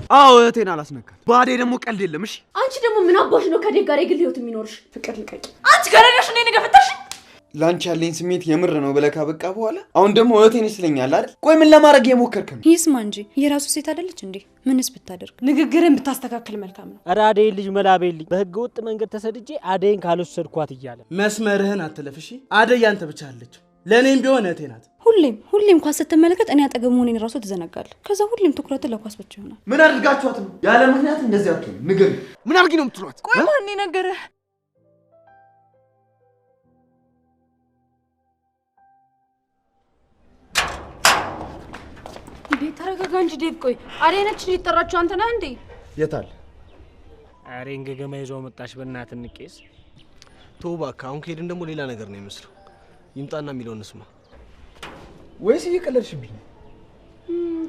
አዎ እህቴን አላስነካት። ባዴ ደግሞ ቀልድ የለም። እሺ አንቺ ደግሞ ምን አባሽ ነው ከዴቭ ጋር የግል ህይወት የሚኖርሽ? ፍቅር ልቀቂ። አንቺ ገረደሽ እኔ ገፈተሽ። ላንቺ ያለኝ ስሜት የምር ነው ብለህ ካበቃ በኋላ አሁን ደግሞ እህቴን ይስለኛል አይደል? ቆይ ምን ለማድረግ የሞከርክ ነው? ይስማ እንጂ የራሱ ሴት አይደለች እንዴ? ምንስ ብታደርግ? ንግግርን ብታስተካክል መልካም ነው። ኧረ አደይ ልጅ መላቤልኝ በህገ ወጥ መንገድ ተሰድጄ አደይን ካልወሰድኳት እያለ መስመርህን አትለፍ እሺ። አደይ ያንተ ብቻ አለች፣ ለኔም ቢሆን እህቴ ናት። ሁሌም ኳስ ስትመለከት እኔ አጠገብ መሆኔን ራሱ ትዘነጋለህ። ከዛ ሁሌም ትኩረትን ለኳስ ብቻ ይሆናል። ምን አድርጋችኋት ነው? ያለ ምክንያት እንደዚህ አትሆንም። ንገር፣ ምን አድርጊ ነው የምትሏት? ቆይ ማን ነገረህ? እንዴ ተረጋጋ እንጂ ዴቭ። ቆይ አደይ ነች ሊጠራችሁ አንተ ነህ እንዴ? የታል? አሬ እንገገማ ይዘው መጣሽ። በእናትህ እንቄስ ተው እባክህ። አሁን ከሄድን ደግሞ ሌላ ነገር ነው የሚመስለው። ይምጣና የሚለውን እንስማ። ወይስ እየቀለድሽብኝ?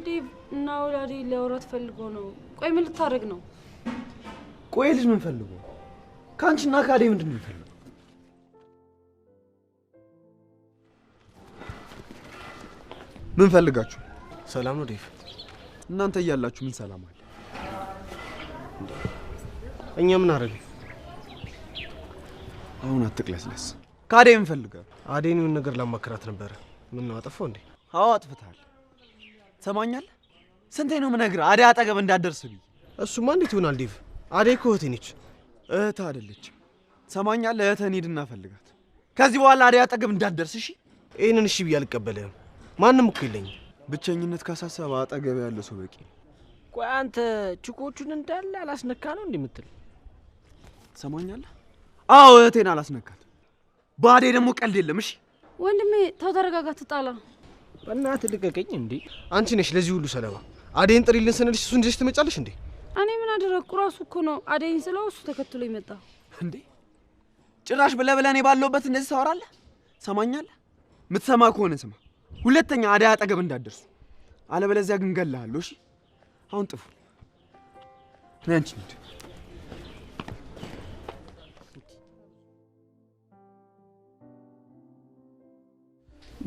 ዴቭ እና ወላዴ ሊያወራት ፈልጎ ነው። ቆይ ምን ልታደርግ ነው? ቆይ ልጅ ምን ፈልጎ? ካንቺና ከአደይ ምንድን ነው የሚፈልገው? ምን ፈልጋችሁ? ሰላም ነው ዴቭ? እናንተ እያላችሁ ምን ሰላም አለ? እኛ ምን አደረግን? አሁን አትቅለስለስ። ከአደይ ምን ፈልጋለሁ? አደይን ምን ነገር ላማክራት ነበረ። ምን ነው አጠፋው እንዴ? አዎ አጥፍታል። ትሰማኛለህ? ስንቴ ነው የምነግርህ አደይ አጠገብ እንዳትደርስ ብዬ። እሱማ እንዴት ይሆናል ዴቭ? አደይ እኮ እህቴ ነች። እህትህ አይደለችም። ትሰማኛለህ? እህትህን ሂድና ፈልጋት። ከዚህ በኋላ አደይ አጠገብ እንዳትደርስ እሺ? ይሄንን እሺ ብዬ አልቀበልህም። ማንም እኮ የለኝም። ብቸኝነት ካሳሰበ አጠገብ ያለ ሰው በቂ። ቆይ አንተ ችኮቹን እንዳለ አላስነካ ነው እንደምትል ትሰማኛለህ? አዎ እህቴን አላስነካት። በአደይ ደግሞ ቀልድ የለም። እሺ ወንድሜ ተው፣ ተረጋጋ፣ ትጣላ። በእናትህ ልቀቀኝ እንዴ። አንቺ ነሽ ለዚህ ሁሉ ሰለባ። አደይን ጥሪልን ስንልሽ እሱን ይዘሽ ትመጫለሽ እንዴ? እኔ ምን አደረግኩ? ራሱ እኮ ነው አደይን ስለው እሱ ተከትሎ ይመጣ እንዴ። ጭራሽ ብለህ እኔ ባለሁበት እንደዚህ ታወራለህ? ትሰማኛለህ? የምትሰማ ከሆነ ስማ። ሁለተኛ አደይ አጠገብ እንዳትደርሱ፣ አለበለዚያ ግን እገልሃለሁ። እሺ አሁን ጥፉ። እኔ አንቺ ነኝ።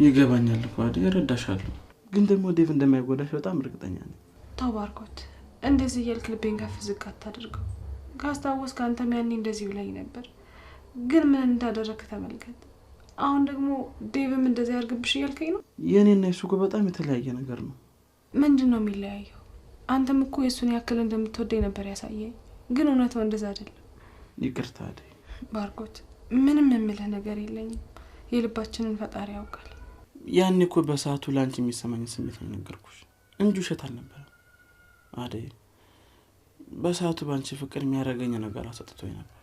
ይገባኛል እኮ አደይ፣ እረዳሻለሁ። ግን ደግሞ ዴቭ እንደማይጎዳሽ በጣም እርግጠኛ ነኝ። ተው ባርኮት፣ እንደዚህ እያልክ ልቤን ከፍ ዝቅ አታድርገው። ካስታወስክ አንተም ያኔ እንደዚህ ብለኝ ነበር፣ ግን ምን እንዳደረግክ ተመልከት። አሁን ደግሞ ዴቭም እንደዚህ ያርግብሽ እያልከኝ ነው? የኔና የሱ እኮ በጣም የተለያየ ነገር ነው። ምንድን ነው የሚለያየው? አንተም እኮ የሱን ያክል እንደምትወደኝ ነበር ያሳየኝ፣ ግን እውነታው እንደዛ አይደለም። ይቅርታ አደይ። ባርኮት፣ ምንም የምልህ ነገር የለኝም። የልባችንን ፈጣሪ ያውቃል። ያኔ እኮ በሰዓቱ ላንቺ የሚሰማኝ ስሜት ነው ነገርኩሽ እንጂ ውሸት አልነበረም አደይ። በሰዓቱ ባንቺ ፍቅር የሚያረጋኝ ነገር አሰጥቶኝ ነበር።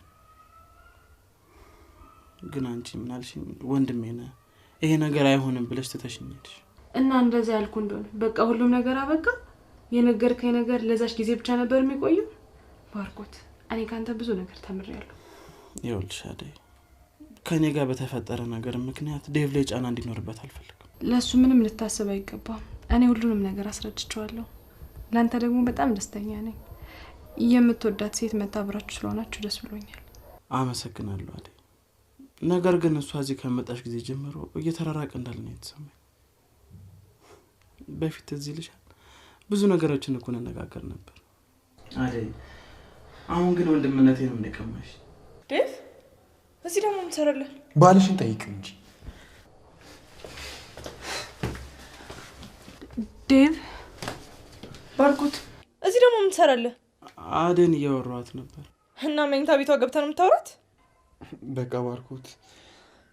ግን አንቺ ምን አልሽኝ? ወንድሜ ነህ፣ ይሄ ነገር አይሆንም ብለሽ ትተሽኛለሽ። እና እንደዛ ያልኩ እንደሆነ በቃ ሁሉም ነገር አበቃ? የነገርከኝ ነገር ለዛች ጊዜ ብቻ ነበር የሚቆየው? ባርኮት፣ እኔ ካንተ ብዙ ነገር ተምሬያለሁ። ይኸውልሽ አደይ፣ ከኔ ጋር በተፈጠረ ነገር ምክንያት ዴቭ ላይ ጫና እንዲኖርበት አልፈልግም። ለሱ ምንም ልታስብ አይገባም። እኔ ሁሉንም ነገር አስረድቼዋለሁ። ላንተ ደግሞ በጣም ደስተኛ ነኝ። የምትወዳት ሴት መታብራችሁ ስለሆናችሁ ደስ ብሎኛል። አመሰግናለሁ አደይ። ነገር ግን እሷ እዚህ ከመጣሽ ጊዜ ጀምሮ እየተራራቀ እንዳለ ነው የተሰማኝ። በፊት እዚህ ልሻል ብዙ ነገሮችን እኮ እንነጋገር ነበር አደይ። አሁን ግን ወንድምነቴ ነው እንደቀማሽ። ዴቭ እዚህ ደግሞ ምን ትሰራለህ? ባልሽን ጠይቅ እንጂ። ዴቭ ባርኮት፣ እዚህ ደግሞ ምን ትሰራለህ? አደይን እያወራኋት ነበር። እና መኝታ ቤቷ ገብተህ ነው የምታወራት? በቃ ባርኮት፣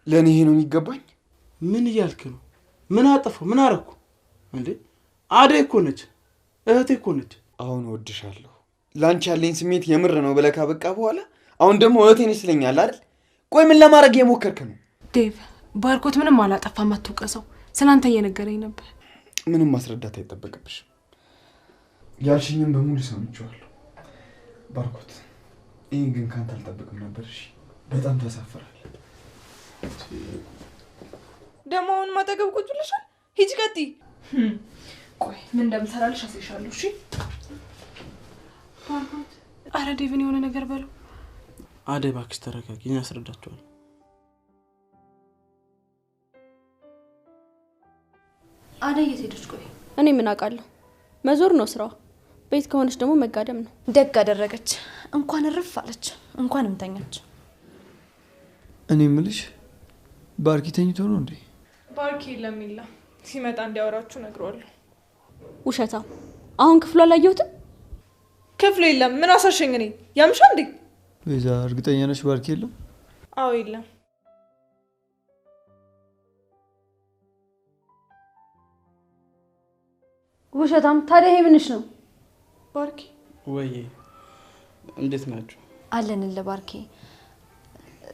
ለኔ ይሄ ነው የሚገባኝ? ምን እያልክ ነው? ምን አጠፋው? ምን አረኩ እንዴ? አደይ እኮ ነች፣ እህቴ እኮ ነች። አሁን እወድሻለሁ፣ ላንቺ ያለኝ ስሜት የምር ነው ብለህ ካበቃ በኋላ አሁን ደግሞ እህቴን ይስለኛል አይደል? ቆይ ምን ለማድረግ የሞከርክ ነው? ዴቭ ባርኮት ምንም አላጠፋም፣ አትውቀሰው። ስላንተ እየነገረኝ ነበር። ምንም ማስረዳት አይጠበቅብሽም። ያልሽኝም በሙሉ ሰምቼዋለሁ ባርኮት። ይሄን ግን ካንተ አልጠብቅም ነበር። እሺ በጣም ተሳፈራል። ደግሞ አሁን ማጠገብ ቁጭ ብለሻል። ሂጂ ቀጥይ። ቆይ ምን እንደምሰራልሽ አሳይሻለሁ። እሺ ባርኮት፣ አረ ዴቭን የሆነ ነገር በለው። አደይ እባክሽ ተረጋጊ፣ እኔ አስረዳቸዋለሁ። አደይ የት ሄደች? ቆይ እኔ ምን አውቃለሁ? መዞር ነው ስራዋ። ቤት ከሆነች ደግሞ መጋደም ነው። ደግ አደረገች። እንኳን እርፍ አለች፣ እንኳንም ተኛች። እኔ ምልሽ ባርኪ ተኝቶ ነው እንዴ? ባርኪ ለሚላ ሲመጣ እንዲያወራችሁ ነግሯለሁ። ውሸታም። አሁን ክፍሉ አላየሁትም። ክፍሉ የለም። ምን አሳሸኝ? እኔ ያምሻ እንዴ? ቤዛ እርግጠኛ ነሽ ባርኪ የለም? አዎ የለም። ውሸታም። ታዲያ ይሄ ምንሽ ነው? ባርኪ ወይ እንዴት ናችሁ? አለንልህ ባርኪ።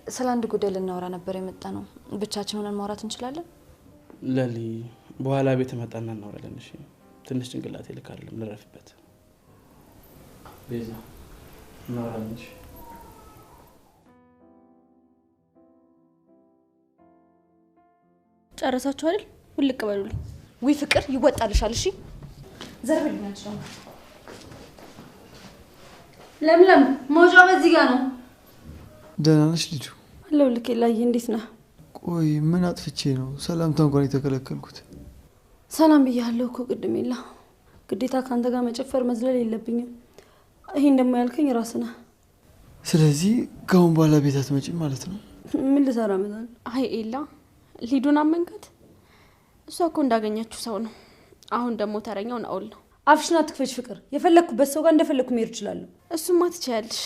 ስለ አንድ ጉዳይ ልናወራ ነበር የመጣ ነው። ብቻችን ሆነን ማውራት እንችላለን? ለሊ በኋላ ቤት መጣና እናወራለን። እሺ ትንሽ ጭንቅላቴ ልክ አይደለም፣ ልረፍበት። ቤዛ እናወራለን። እሺ ጨረሳችሁ አይደል? ውልቅ በሉልኝ። ውይ ፍቅር ይወጣልሻል። እሺ ዘርብልኛች ነው። ለምለም መውጫ በዚህ ጋር ነው። ደህና ነሽ ልጁ? አለው ልክ ላይ እንዴት ነህ? ቆይ ምን አጥፍቼ ነው ሰላምታ እንኳን የተከለከልኩት? ሰላም ብያለሁ እኮ ቅድም። የላ ግዴታ ካንተ ጋር መጨፈር መዝለል የለብኝም። ይሄን ደግሞ ያልከኝ ራስህ ነህ። ስለዚህ ከአሁን በኋላ ቤት አትመጪም ማለት ነው? ምን ልሰራ መጣል? አይ ኤላ ሊዱን አመንካት። እሷ እኮ እንዳገኘችው ሰው ነው። አሁን ደግሞ ተረኛው ናኦል ነው። አፍሽን አትክፈች ፍቅር። የፈለኩበት ሰው ጋር እንደፈለኩ መሄድ እችላለሁ። እሱማ ትችያለሽ፣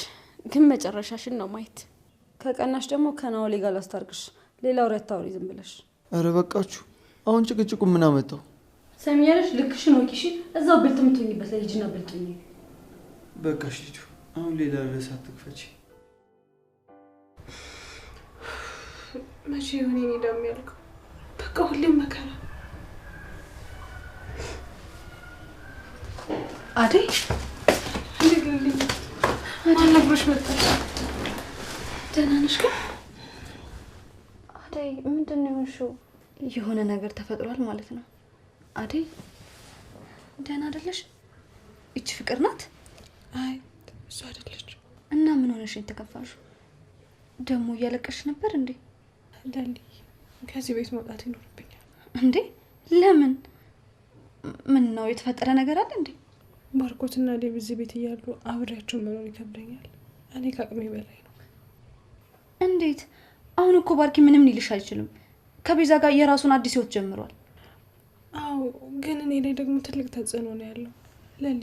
ግን መጨረሻሽን ነው ማየት። ከቀናሽ ደግሞ ከናኦሌ ጋር ላስታርቅሽ። ሌላ ወሬ አታውሪ ዝም ብለሽ። አረ በቃችሁ። አሁን ጭቅጭቁ ምን አመጣው? ሰሚያለሽ? ልክሽን ወቂሽ። እዛው ብልጥ የምትሆኝበት ላይ ልጅና ብልጥኝ። በቃሽ ልጁ። አሁን ሌላ ርዕስ አትክፈች። መቼ ይሁን እኔ ደም ያልከው? በቃ ሁሌም መከራ። አደይ ልግልልኝ። ማን ነግሮሽ መጣሽ? ደህና ነሽ ግን? አደይ ምንድን ነው የሆንሽው? የሆነ ነገር ተፈጥሯል ማለት ነው። አደይ ደህና አይደለሽ? እቺ ፍቅር ናት? አይ እሱ አይደለች። እና ምን ሆነሽ የተከፋሽው? ደግሞ እያለቀሽ ነበር እንዴ? ለሊ ከዚህ ቤት መውጣት ይኖርብኛል። እንዴ ለምን? ምን ነው የተፈጠረ ነገር አለ እንዴ? ባርኮትና ዴቭ እዚህ ቤት እያሉ አብሬያቸው መኖር ይከብደኛል። እኔ ከአቅሜ በላይ ነው። እንዴት? አሁን እኮ ባርኪ ምንም ሊልሽ አይችልም። ከቤዛ ጋር የራሱን አዲስ ህይወት ጀምሯል። አዎ ግን እኔ ላይ ደግሞ ትልቅ ተጽዕኖ ነው ያለው። ለሊ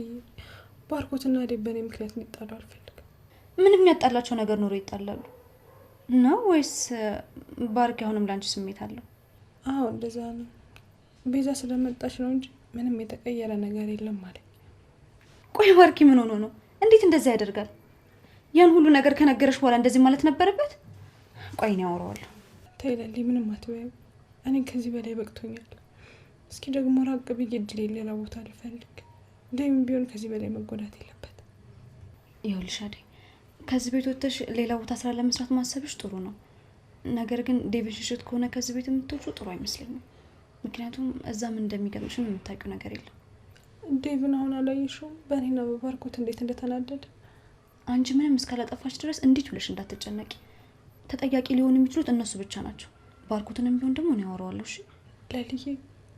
ባርኮትና ዴቭ በእኔ ምክንያት እንዲጣሉ አልፈልግም። ምንም ያጣላቸው ነገር ኖሮ ይጣላሉ ነው ወይስ ባርኪ አሁንም ላንቺ ስሜት አለው? አዎ እንደዛ ነው። ቤዛ ስለመጣች ነው እንጂ ምንም የተቀየረ ነገር የለም ማለት። ቆይ ባርኪ ምን ሆኖ ነው? እንዴት እንደዛ ያደርጋል? ያን ሁሉ ነገር ከነገረሽ በኋላ እንደዚህ ማለት ነበረበት? ቆይ ነው አወራዋለሁ። ተይ ለሊ ምንም አትበይው። እኔ ከዚህ በላይ በቅቶኛል። እስኪ ደግሞ ራቅ ብዬ እድሌ ሌላ ቦታ ልፈልግ። ዴቭም ቢሆን ከዚህ በላይ መጎዳት የለበት። ይኸውልሽ አደይ ከዚህ ቤት ወጥተሽ ሌላ ቦታ ስራ ለመስራት ማሰብሽ ጥሩ ነው። ነገር ግን ዴቭን ሽሽት ከሆነ ከዚህ ቤት የምትወጪው ጥሩ አይመስለኝም። ምክንያቱም እዛ ምን እንደሚገጥምሽም የምታውቂው ነገር የለም። ዴቭን አሁን አላየሽውም? በእኔና በባርኮት እንዴት እንደተናደደ። አንቺ ምንም እስካላጠፋች ድረስ እንዴት ብለሽ እንዳትጨነቂ። ተጠያቂ ሊሆኑ የሚችሉት እነሱ ብቻ ናቸው። ባርኮትንም ቢሆን ደግሞ ነው ያወራዋለሁ። እሺ ለልዬ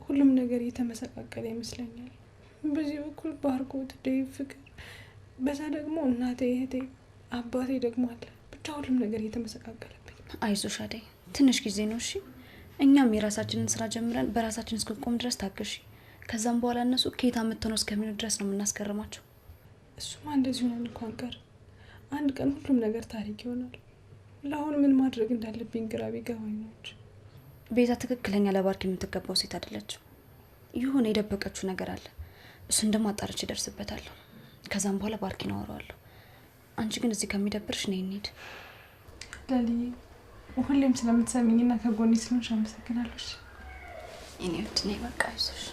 ሁሉም ነገር እየተመሰቃቀለ ይመስለኛል። በዚህ በኩል ባርኮት፣ ዴቭ፣ ፍቅር፣ በዛ ደግሞ እናቴ፣ እህቴ፣ አባቴ ደግሞ አለ። ብቻ ሁሉም ነገር እየተመሰቃቀለብኝ። አይዞሽ አደይ ትንሽ ጊዜ ነው። እሺ እኛም የራሳችንን ስራ ጀምረን በራሳችን እስክንቆም ድረስ ታገሺ። ከዛም በኋላ እነሱ ከየት አመጣው ነው እስከሚሉ ድረስ ነው የምናስገርማቸው። እሱማ እንደዚህ ሆነን እንኳን ቀር አንድ ቀን ሁሉም ነገር ታሪክ ይሆናል። ለአሁን ምን ማድረግ እንዳለብኝ ግራ ቢገባኝ ነው እንጂ ቤዛ ትክክለኛ ለባርኪ የምትገባው ሴት አይደለችም። የሆነ የደበቀችው ነገር አለ። እሱን ደግሞ አጣርቼ እደርስበታለሁ። ከዛም በኋላ ባርኪን አወራዋለሁ። አንቺ ግን እዚህ ከሚደብርሽ ነይ እንሂድ። ለልዬ ሁሌም ስለምትሰሚኝና ከጎኔ ስለሆንሽ አመሰግናለሁ። እኔ ወድ ነይ በቃ አይዞሽ።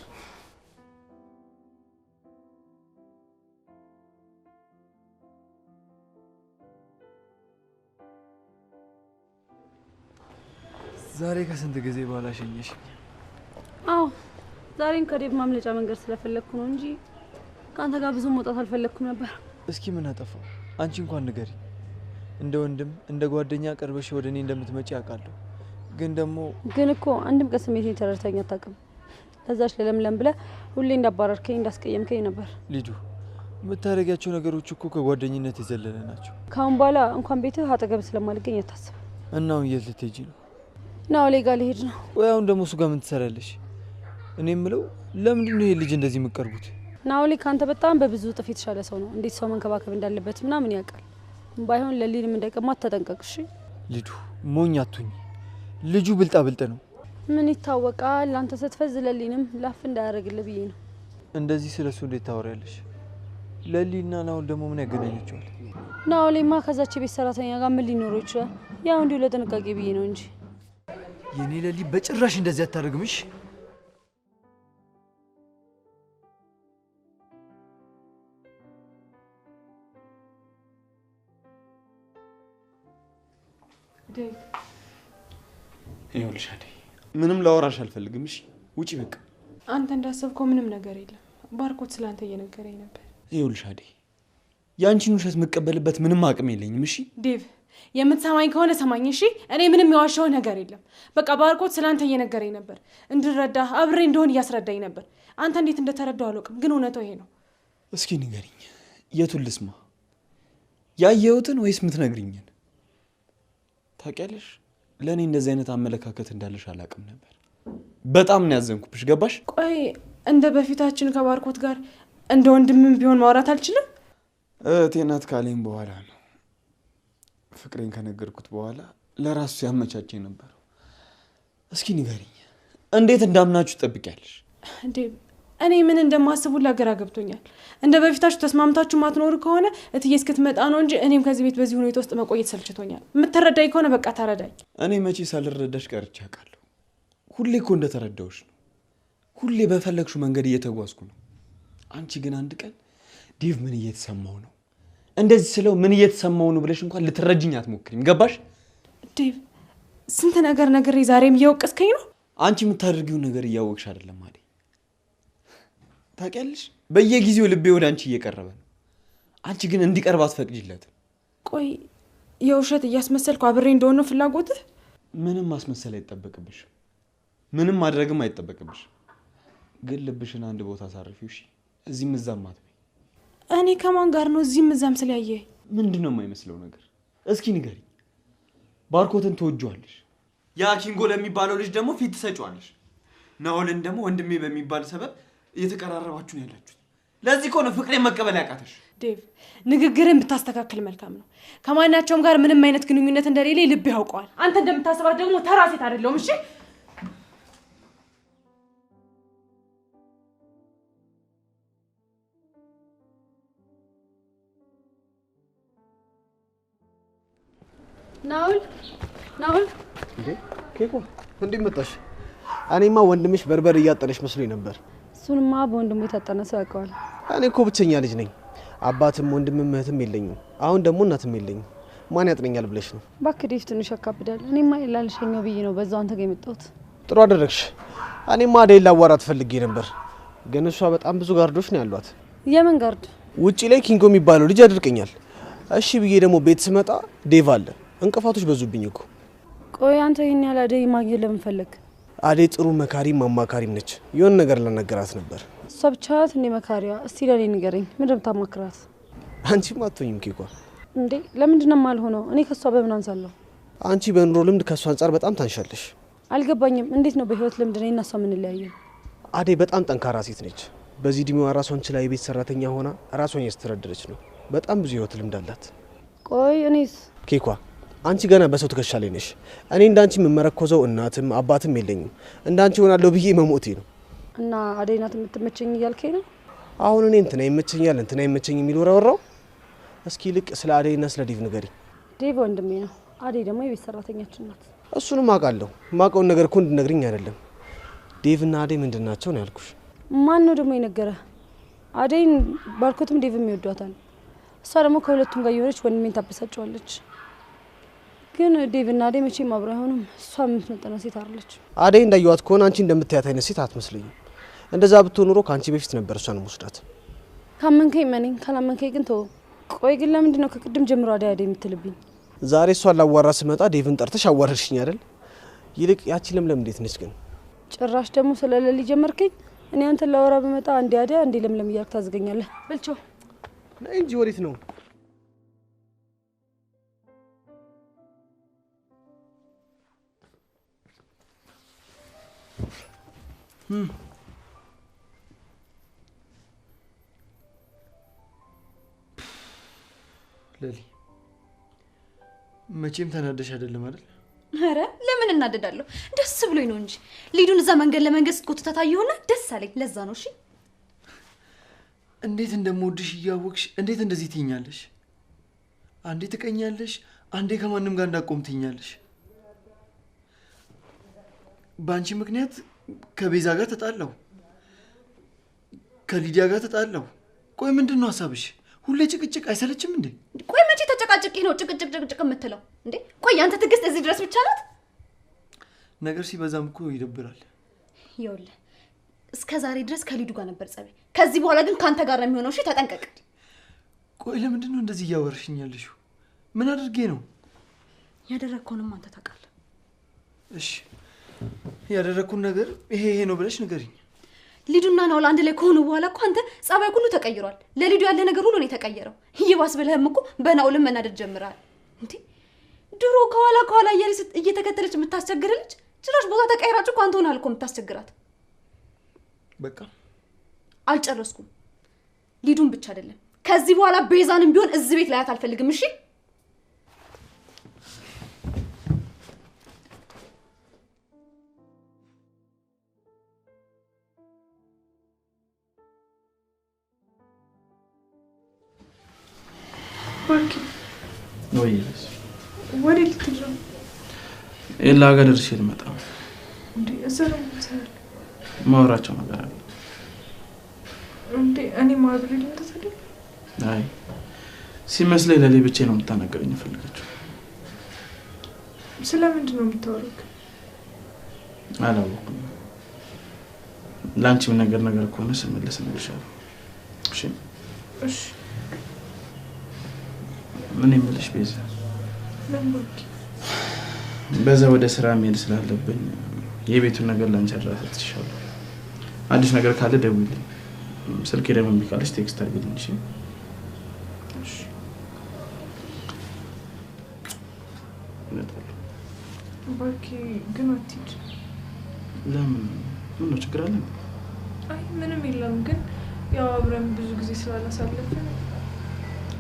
ዛሬ ከስንት ጊዜ በኋላ ሸኘሽ? አዎ ዛሬን ከዴቭ ማምለጫ መንገድ ስለፈለኩ ነው እንጂ ካንተ ጋር ብዙ መውጣት አልፈለኩም ነበር። እስኪ ምን አጠፋው? አንቺ እንኳን ንገሪ። እንደ ወንድም እንደ ጓደኛ ቀርበሽ ወደኔ እንደምትመጪ አውቃለሁ። ግን እኮ አንድም ቀን ስሜቴን ተረድተኸኝ አታውቅም። ለዛች ለለምለም ብለህ ሁሌ እንዳባረርከኝ እንዳስቀየምከኝ ነበር። ልጁ የምታደርጊያቸው ነገሮች እኮ ከጓደኝነት የዘለለ ናቸው። ካሁን በኋላ እንኳን ቤትህ አጠገብ ስለማልገኝ አታስብ። እና አሁን የት ልትሄጂ ነው? ናኦሌ ጋር ልሄድ ነው። ወይ አሁን ደግሞ እሱ ጋር ምን ትሰራለሽ? እኔ የምለው ለምንድን ነው ይሄ ልጅ እንደዚህ የምትቀርቡት? ናኦሌ ካንተ በጣም በብዙ እጥፍ የተሻለ ሰው ነው። እንዴት ሰው መንከባከብ እንዳለበት ምናምን ያውቃል። ባይሆን ለሊንም እንዳይቀማት ተጠንቀቅሽ። ልዱ ሞኝ አትሁኝ። ልጁ ብልጣ ብልጥ ነው። ምን ይታወቃል? አንተ ስትፈዝ ለሊንም ላፍ እንዳያደርግልህ ብዬ ነው። እንደዚህ ስለሱ እንዴት ታወሪያለሽ? ለሊና ናኦል ደግሞ ምን ያገናኛቸዋል? ናኦሌማ ከዛች ቤት ሰራተኛ ጋር ምን ሊኖረው ይችላል? ያው እንዲሁ ለጥንቃቄ ብዬ ነው እንጂ የኔ ለሊ በጭራሽ እንደዚህ አታደርግምሽ። ይኸውልሽ አደይ ምንም ላወራሽ አልፈልግም። እሺ ውጪ በቃ። አንተ እንዳሰብከው ምንም ነገር የለም። ባርኮት ስላንተ እየነገረኝ ነበር። ይኸውልሽ አደይ ያንቺን ውሸት መቀበልበት ምንም አቅም የለኝም። እሺ ዴቭ የምትሰማኝ ከሆነ ሰማኝ። እሺ እኔ ምንም የዋሻው ነገር የለም። በቃ ባርኮት ስላንተ እየነገረኝ ነበር። እንድረዳ አብሬ እንደሆን እያስረዳኝ ነበር። አንተ እንዴት እንደተረዳው አላውቅም፣ ግን እውነታው ይሄ ነው። እስኪ ንገሪኝ፣ የቱን ልስማ? ያየሁትን ወይስ የምትነግሪኝን? ታውቂያለሽ ለእኔ እንደዚህ አይነት አመለካከት እንዳለሽ አላውቅም ነበር። በጣም ነው ያዘንኩብሽ። ገባሽ? ቆይ እንደ በፊታችን ከባርኮት ጋር እንደ ወንድምም ቢሆን ማውራት አልችልም? እህቴ ናት ካለኝ በኋላ ነው ፍቅሬን ከነገርኩት በኋላ ለራሱ ሲያመቻቸኝ ነበር። እስኪ ንገሪኝ፣ እንዴት እንዳምናችሁ ትጠብቂያለሽ? እኔ ምን እንደማስቡ ለግራ ገብቶኛል። እንደ በፊታችሁ ተስማምታችሁ ማትኖር ከሆነ እትዬ እስክትመጣ ነው እንጂ እኔም ከዚህ ቤት በዚህ ሁኔታ ውስጥ መቆየት ሰልችቶኛል። የምትረዳኝ ከሆነ በቃ ተረዳኝ። እኔ መቼ ሳልረዳሽ ቀርቼ አውቃለሁ? ሁሌ እኮ እንደተረዳሁሽ ነው። ሁሌ በፈለግሽው መንገድ እየተጓዝኩ ነው። አንቺ ግን አንድ ቀን ዴቭ ምን እየተሰማው ነው እንደዚህ ስለው ምን እየተሰማው ነው ብለሽ እንኳን ልትረጅኝ አትሞክሪም። ገባሽ? ዴቭ ስንት ነገር ነግሬ ዛሬም እየወቀስከኝ ነው። አንቺ የምታደርጊውን ነገር እያወቅሽ አይደለም አይደል? ታውቂያለሽ በየጊዜው ልቤ ወደ አንቺ እየቀረበ ነው። አንቺ ግን እንዲቀርብ አትፈቅጂለትም። ቆይ የውሸት እያስመሰልኩ አብሬ እንደሆነ ነው ፍላጎትህ? ምንም ማስመሰል አይጠበቅብሽም፣ ምንም ማድረግም አይጠበቅብሽም። ግን ልብሽን አንድ ቦታ አሳርፊው። እሺ? እዚህም እዛም አትበይ። እኔ ከማን ጋር ነው እዚህም እዛም ስለያየ? ምንድነው የማይመስለው ነገር? እስኪ ንገሪኝ። ባርኮትን ትወጂዋለሽ፣ ያ ኪንጎ ለሚባለው ልጅ ደግሞ ፊት ትሰጪዋለሽ፣ ናኦልን ደግሞ ወንድሜ በሚባል ሰበብ እየተቀራረባችሁ ነው ያላችሁት። ለዚህ እኮ ነው ፍቅሬን መቀበል ያቃተሽ። ዴቭ ንግግርን ብታስተካክል መልካም ነው። ከማናቸውም ጋር ምንም አይነት ግንኙነት እንደሌለ ልብ ያውቀዋል። አንተ እንደምታስባት ደግሞ ተራ ሴት አይደለሁም። እሺ? ናኦል እንዴ ኬኮ እንዴ መጣሽ? እኔማ ወንድምሽ በርበር እያጠነሽ መስሎኝ ነበር። እሱንማ በወንድሙ የታጠነ ሰው ያውቀዋል። እኔ እኮ ብቸኛ ልጅ ነኝ። አባትም ወንድምም እህትም የለኝም። አሁን ደግሞ እናትም የለኝም። ማን ያጥነኛል ብለሽ ነው? እባክህ ዴቭ ትንሽ ያካብዳል። እኔማ ላልሸኘው ብዬ ነው በዛው አንተ ጋር የመጣሁት። ጥሩ አደረግሽ። እኔማ አደይን ላዋራት ፈልጌ ነበር፣ ግን እሷ በጣም ብዙ ጋርዶች ነው ያሏት። የምን ጋርድ? ውጪ ላይ ኪንጎ የሚባለው ልጅ ያደርቀኛል። እሺ ብዬ ደግሞ ቤት ስመጣ ዴቭ አለ። እንቅፋቶች በዙብኝ እኮ። ቆይ አንተ ይሄን ያህል አደይ ማግኘት ለምን ፈለግ? አደይ ጥሩ መካሪም አማካሪም ነች። የሆነ ነገር ለነገራት ነበር። እሷ ብቻ ናት እንዴ መካሪያ? እስቲ ለኔ ንገረኝ፣ ምንድን ነው የምታማክራት? አንቺም አትሆኝም ኬኳ። እንዴ ለምንድን ነው የማልሆነው? እኔ ከሷ በምን አንሳለሁ? አንቺ በኑሮ ልምድ ከሷ አንጻር በጣም ታንሻለሽ። አልገባኝም። እንዴት ነው በህይወት ልምድ እኔ እና እሷ የምንለያየው? አደይ በጣም ጠንካራ ሴት ነች። በዚህ እድሜዋ ራሷን ችላ የቤት ሰራተኛ ሆና ራሷን እያስተዳደረች ነው። በጣም ብዙ ህይወት ልምድ አላት። ቆይ እኔስ? ኬኳ አንቺ ገና በሰው ትከሻ ላይ ነሽ። እኔ እንዳንቺ የምመረኮዘው እናትም አባትም የለኝም። እንዳንቺ ሆናለሁ ብዬ መሞቴ ነው። እና አደይ ናት የምትመቸኝ እያልከኝ ነው? አሁን እኔ እንትና ይመቸኛል እንትና ይመቸኝ የሚል ወራው። እስኪ ልቅ ስለ አደይና ስለ ዴቭ ንገሪ። ዴቭ ወንድሜ ነው፣ አደይ ደግሞ የቤት ሰራተኛችን ናት። እሱንም አውቃለሁ። ማውቀውን ነገር እኮ እንድነግሪኝ አይደለም። ዴቭና አደይ ምንድን ናቸው ነው ያልኩሽ። ማን ነው ደግሞ የነገረህ? አደይን ባርኮትም ዴቭም ይወዷታል። እሷ ደግሞ ከሁለቱም ጋር የሆነች ወንድሜን ታበሳጨዋለች። ግን ዴቭና አደይ መቼም አብረው አይሆኑም። እሷ የምትመጠነ ሴት አይደለች። አደይ እንዳየዋት ከሆነ አንቺ እንደምታያት አይነት ሴት አትመስለኝም። እንደዛ ብትሆን ኑሮ ከአንቺ በፊት ነበር እሷን ወስዳት። ካመንከኝ መነኝ፣ ካላመንከኝ ግን ተው። ቆይ ግን ለምንድን ነው ከቅድም ጀምሮ አደይ አደይ የምትልብኝ? ዛሬ እሷን ላዋራ ስመጣ ዴቭን ጠርተሽ አዋረድሽኝ አይደል? ይልቅ ያቺ ለምለም እንዴት ነች ግን? ጭራሽ ደግሞ ስለሌሊ ጀመርከኝ። እኔ አንተን ላወራ በመጣ አንዴ አደይ አንዴ ለምለም እያልክ ታዝገኛለህ። በልቸው ነይ እንጂ ወዴት ነው? ለሊ መቼም ተናደሽ አይደለም አይደል? ኧረ ለምን እናደዳለሁ? ደስ ብሎኝ ነው እንጂ ሊዱን እዛ መንገድ ለመንገድ ስትጎትታት አየሁና ደስ አለኝ። ለዛ ነው። እሺ እንዴት እንደምወድሽ እያወቅሽ እንዴት እንደዚህ ትይኛለሽ? አንዴ ትቀኛለሽ፣ አንዴ ከማንም ጋር እንዳቆም ትይኛለሽ። በአንቺ ምክንያት ከቤዛ ጋር ተጣላሁ፣ ከሊዲያ ጋር ተጣላሁ። ቆይ ምንድን ነው ሀሳብሽ? ሁሌ ጭቅጭቅ አይሰለችም እንዴ? ቆይ መቼ ተጨቃጭቂ ነው ጭቅጭቅ የምትለው እንዴ? ቆይ አንተ ትዕግስት እዚህ ድረስ ብቻ ናት? ነገር ሲበዛም እኮ ይደብራል። ይኸውልህ እስከ ዛሬ ድረስ ከሊዱ ጋር ነበር ጸቤ። ከዚህ በኋላ ግን ካንተ ጋር ነው የሚሆነው። እሺ ተጠንቀቅ። ቆይ ለምንድን ነው እንደዚህ እያወራሽኝ ያለሽው? ምን አድርጌ ነው? ያደረግከውንም አንተ ታውቃለህ። እሺ ያደረግኩን ነገር ይሄ ነው ብለሽ ንገሪኝ። ሊዱና ናውል አንድ ላይ ከሆኑ በኋላ እኮ አንተ ጸባይ ሁሉ ተቀይሯል። ለሊዱ ያለ ነገር ሁሉ ነው የተቀየረው። ይባስ ብለህም እኮ በናውልም መናደድ ጀምረሃል እንዴ? ድሮ ከኋላ እየተከተለች የምታስቸግር ልጅ ጭራሽ ቦታ ተቀይራችሁ እኮ አንተ ሆነሃል እኮ የምታስቸግራት። በቃ አልጨረስኩም። ሊዱን ብቻ አይደለም ከዚህ በኋላ ቤዛንም ቢሆን እዚህ ቤት ላያት አልፈልግም። እሺ ባርኪ ወይስ ወዴት ልትሄጂ ነው? ኤላ ጋር ደርሼ ልመጣ እንዴ? እዛ ነው የምትሰራው? ማውራቸው ነገር አለ እንዴ? እኔ ማብሬ ልምታሰደ? አይ ሲመስለኝ ለሌ ብቻ ነው የምታናገረኝ የፈለገችው። ስለምንድን ነው የምታወሩት? አላወኩም። ላንቺ ምን ነገር ከሆነ ስመለስ እነግርሻለሁ። እሺ እሺ። ምን ይመልሽ ቤዛ? ለምንድን በዛ ወደ ስራ መሄድ ስላለብኝ የቤቱን ነገር ላንቺ አድራሻለሁ። አዲስ ነገር ካለ ደውይልኝ። ስልኬ ደግሞ ቢካልሽ ቴክስት አድርጊልኝ። እሺ እሺ። ባርኪ ግን አትሂጂ። ለምን? ምን ነው ችግር አለ? አይ ምንም የለም፣ ግን ያው አብረን ብዙ ጊዜ ስላላሳለፍን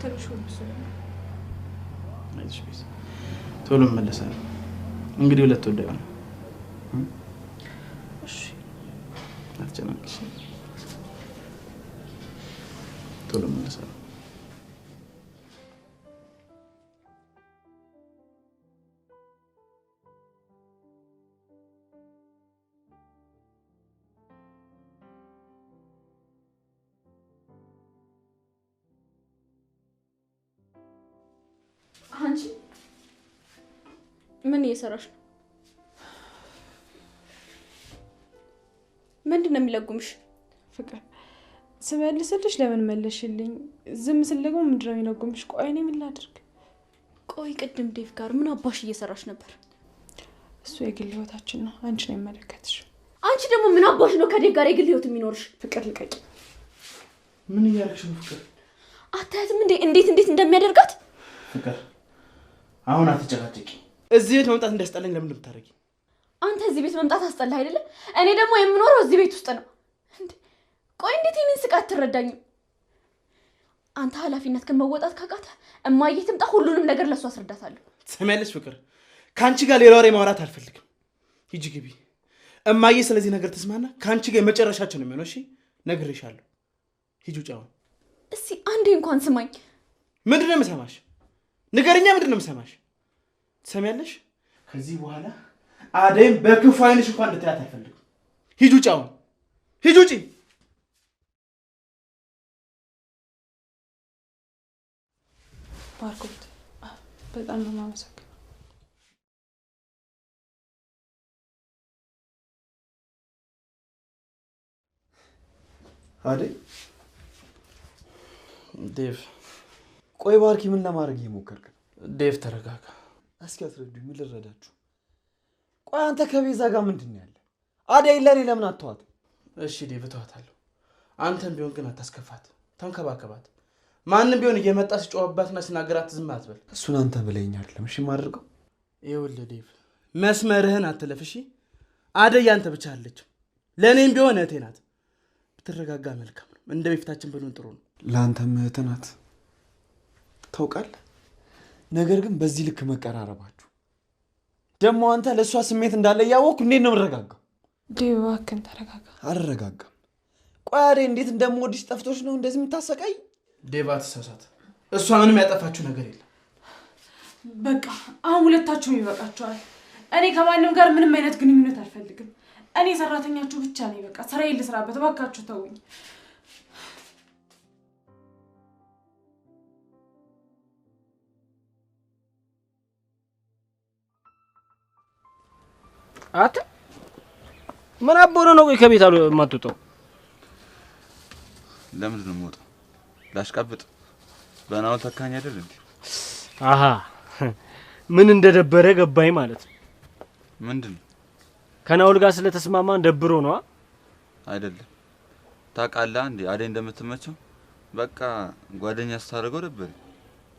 ትንሽ ወብሶ ነው። አይሽ ቤዛ ቶሎ መለሳለሁ። እንግዲህ ሁለት ወደ ነው። እሺ አትጨናነቅሽ። ቶሎ መለሳለሁ። አንቺ ምን እየሰራሽ ነው? ምንድነው የሚለጉምሽ? ፍቅር ስመልስልሽ ለምን መለሽልኝ? ዝም ስል ደግሞ ምንድነው የሚለጉምሽ? ቆይ እኔ ምን ላድርግ? ቆይ ቅድም ዴቭ ጋር ምን አባሽ እየሰራሽ ነበር? እሱ የግል ህይወታችን ነው፣ አንቺ ነው የሚመለከትሽ። አንቺ ደግሞ ምን አባሽ ነው ከዴቭ ጋር የግል ህይወት የሚኖርሽ? ፍቅር ልቀቂ። ምን እያደረግሽ ነው ፍቅር? አታያትም እንዴ እንዴት እንደሚያደርጋት? ፍቅር አሁን አትጨቃጨቂ። እዚህ ቤት መምጣት እንዳስጠላኝ ለምን ልታረጊ? አንተ እዚህ ቤት መምጣት አስጠላህ አይደለ? እኔ ደግሞ የምኖረው እዚህ ቤት ውስጥ ነው። ቆይ እንዴት ይሄንን ስቃት ትረዳኝም? አንተ ኃላፊነት ከመወጣት ካቃተ እማዬ ትምጣ፣ ሁሉንም ነገር ለሷ አስረዳታለሁ። ትሰሚያለሽ ፍቅር? ካንቺ ጋር ሌላ ወሬ ማውራት አልፈልግም። ሂጂ ግቢ። እማዬ ስለዚህ ነገር ተስማና ካንቺ ጋር መጨረሻችን ነው የሚሆነው። እሺ ነግሬሻለሁ። ሂጂ ውጪ አሁን። እስቲ አንዴ እንኳን ስማኝ። ምንድነው የምሰማሽ? ንገረኛ፣ ምንድነው የምሰማሽ? ትሰሚያለሽ? ከዚህ በኋላ አደይም በክፉ አይንሽ እንኳን እንድታያት አልፈልግም። ሂጂ ውጪ አሁን። ሂጂ ውጪ። ባርኮት በጣም ነው የማመሰግነው። አደይ ዴቭ። ቆይ ባርኪ ምን ለማድረግ እየሞከርክ ነው? ዴቭ ተረጋጋ። እስኪ አስረዱኝ፣ ምን ልረዳችሁ? ቆይ አንተ ከቤዛ ጋር ምንድን ነው ያለ? አደይ ለኔ ለምን አትተዋት? እሺ ዴቭ እተዋታለሁ። አንተም ቢሆን ግን አታስከፋት፣ ተንከባከባት። ማንም ቢሆን እየመጣ ሲጮህባትና ሲናገራት ዝም አትበል። እሱን አንተ ብለኸኝ አይደለም እሺ የማደርገው። ይኸውልህ ዴቭ መስመርህን አትለፍ እሺ። አደይ ያንተ ብቻ አለችው፣ ለእኔም ቢሆን እህቴ ናት። ብትረጋጋ መልካም ነው። እንደ በፊታችን ብንሆን ጥሩ ነው። ለአንተም እህትህ ናት ታውቃለህ። ነገር ግን በዚህ ልክ መቀራረባችሁ ደግሞ አንተ ለእሷ ስሜት እንዳለ እያወቅሁ እንዴት ነው የምረጋጋው? ዴቭ እባክህን ተረጋጋ። አልረጋጋም። ቆይ አደይ እንዴት እንደምወድሽ ጠፍቶሽ ነው እንደዚህ የምታሰቃይ? ዴቭ አትሳሳት። እሷ ምንም ያጠፋችሁ ነገር የለም። በቃ አሁን ሁለታችሁም ይበቃችኋል። እኔ ከማንም ጋር ምንም አይነት ግንኙነት አልፈልግም። እኔ ሰራተኛችሁ ብቻ ነኝ። በቃ ስራዬን ልስራበት። እባካችሁ ተውኝ። አት ምን አቦነ ነው ከቤት አሉ የማትወጣው? ለምንድን ነው የምወጣው? ላሽቃብጥ በናው ተካኝ አይደል እንዴ? አሃ ምን እንደደበረ ገባኝ ማለት ነው። ምንድን ከናውል ጋር ስለተስማማን ደብሮ ነው አይደለም? ታውቃለህ እንዴ አደይ እንደምትመቸው በቃ ጓደኛ ስታደርገው ነበር።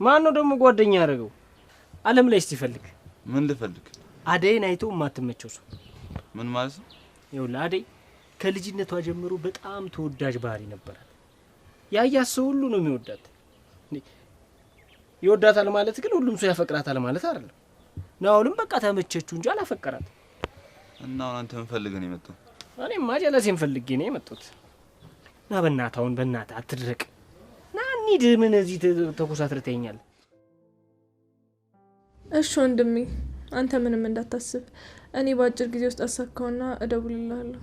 ማን ነው ደግሞ ጓደኛ ያደረገው? ዓለም ላይ እስቲ ምን ልፈልግ? አደይን አይቶ የማትመቸው ሰው ምን ማለት ነው? ይኸውልህ አደይ ከልጅነቷ ጀምሮ በጣም ተወዳጅ ባህሪ ነበራት። ያያት ሰው ሁሉ ነው የሚወዳት። ይወዳታል ማለት ግን ሁሉም ሰው ያፈቅራታል ማለት አይደለም። ናውልም በቃ ተመቸችው እንጂ አላፈቀራት። እና አንተ ምን ፈልገህ ነው የመጣው? እኔማ ጀለሴን ፈልጌ ነው የመጣሁት። ና በእናትህ አሁን በእናትህ አትድረቅ። ና እንሂድ። ምን እዚህ ተኮሳትረተኛል? እሺ ወንድሜ አንተ ምንም እንዳታስብ። እኔ በአጭር ጊዜ ውስጥ አሳካውና እደውልልሃለሁ።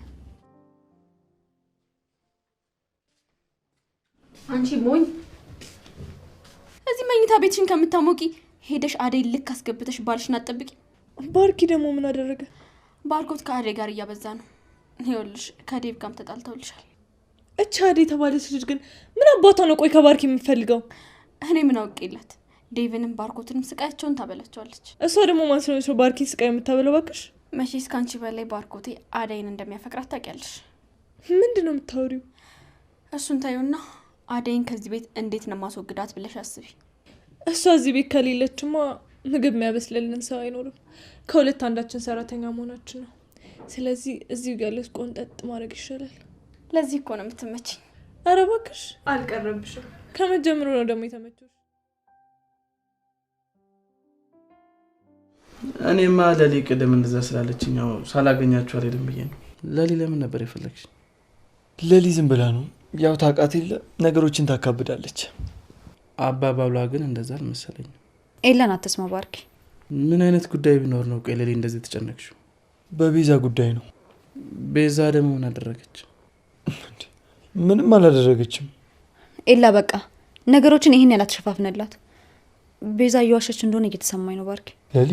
አንቺ ሞኝ፣ እዚህ መኝታ ቤትሽን ከምታሞቂ ሄደሽ አደይ ልክ አስገብተሽ ባልሽን አትጠብቂ። ባርኪ ደግሞ ምን አደረገ? ባርኮት ከአደይ ጋር እያበዛ ነው። ይኸውልሽ ከዴቭ ጋርም ተጣልተውልሻል። እቻ አደይ ተባለች ልጅ ግን ምን አባቷ ነው ቆይ ከባርኪ የምትፈልገው? እኔ ምን አውቄላት? ዴቭንም ባርኮትንም ስቃያቸውን ታበላቸዋለች። እሷ ደግሞ ማን ስለሆነች ነው ባርኪ ስቃይ የምታበለው? እባክሽ መቼስ ካንቺ በላይ ባርኮቴ አደይን እንደሚያፈቅራት ታውቂያለሽ። ምንድን ነው የምታወሪው? እሱን ታዩና አደይን ከዚህ ቤት እንዴት ነው ማስወግዳት ብለሽ አስቢ። እሷ እዚህ ቤት ከሌለችማ ምግብ የሚያበስልልን ሰው አይኖርም። ከሁለት አንዳችን ሰራተኛ መሆናችን ነው። ስለዚህ እዚሁ ያለሽ ቆንጠጥ ማድረግ ይሻላል። ለዚህ እኮ ነው የምትመችኝ። ኧረ እባክሽ አልቀረብሽም። ከመጀመሩ ነው ደግሞ የተመቸሽ። እኔማ ለሊ ቅድም እንደዛ ስላለችኝ ያው ሳላገኛችሁ አልሄድም ብዬ ነው። ለሊ ለምን ነበር የፈለግሽ? ለሊ ዝም ብላ ነው ያው ታውቃት የለ ነገሮችን ታካብዳለች። አባባሏ ግን እንደዛ አልመሰለኝም። ኤላን አትስማ ባርኪ። ምን አይነት ጉዳይ ቢኖር ነው ቆይ ለሊ እንደዚህ ተጨነቅሽው? በቤዛ ጉዳይ ነው። ቤዛ ደግሞ ምን አደረገች? ምንም አላደረገችም። ኤላ በቃ ነገሮችን ይሄን ያላተሸፋፍነላት። ቤዛ እየዋሸች እንደሆነ እየተሰማኝ ነው ባርኪ። ለሊ